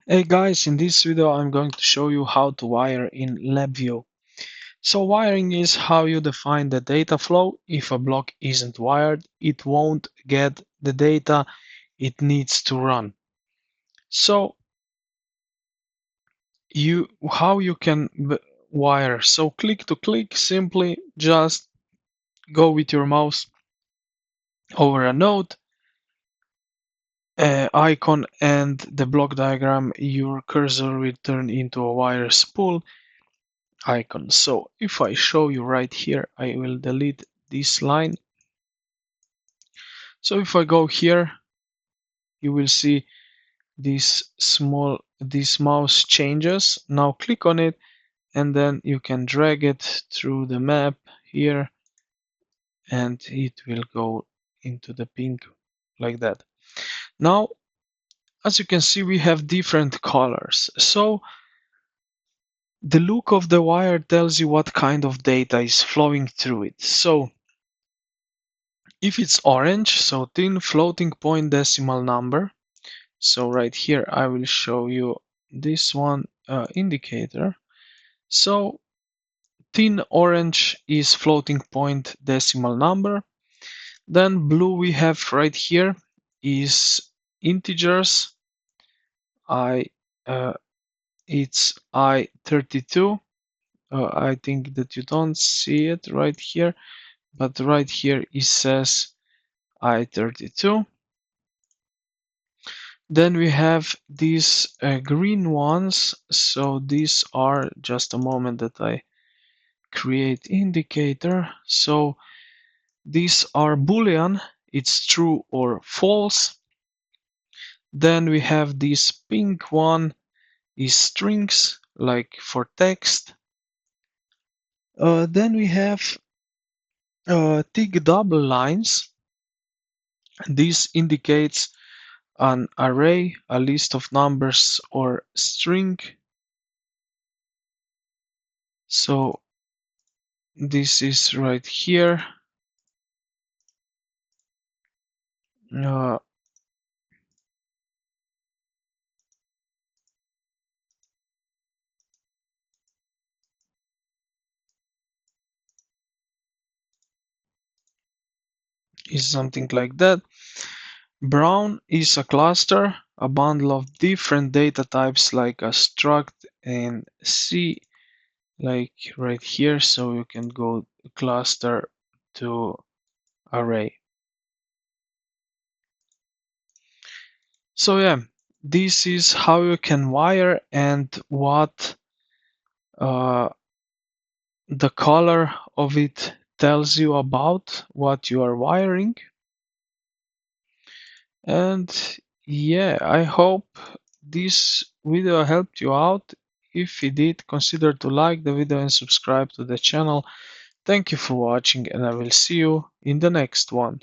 Hey guys, in this video I'm going to show you how to wire in LabVIEW. So wiring is how you define the data flow. If a block isn't wired, it won't get the data it needs to run. So how you can wire. So click to click, simply just go with your mouse over a node, icon and the block diagram, your cursor will turn into a wire spool icon. So if I show you right here, I will delete this line. So if I go here, you will see this mouse changes. Now click on it and then you can drag it through the map here and it will go into the pink like that. Now, as you can see, we have different colors. So the look of the wire tells you what kind of data is flowing through it. So if it's orange, so thin floating point decimal number. So right here, I will show you this one indicator. So thin orange is floating point decimal number. Then blue we have right here is integers. I it's I32. I think that you don't see it right here, but right here it says I32. Then we have these green ones. So these are just a moment that I create indicator. So these are Boolean. It's true or false. Then we have this pink one is strings, like for text. Then we have tick double lines. This indicates an array, a list of numbers or string. So this is right here. Uh, is something like that. Brown is a cluster, a bundle of different data types like a struct and C, like right here. So you can go cluster to array. So yeah, this is how you can wire and what uh, the color of it tells you about what you are wiring. And yeah, I hope this video helped you out. If it did, consider to like the video and subscribe to the channel. Thank you for watching and I will see you in the next one.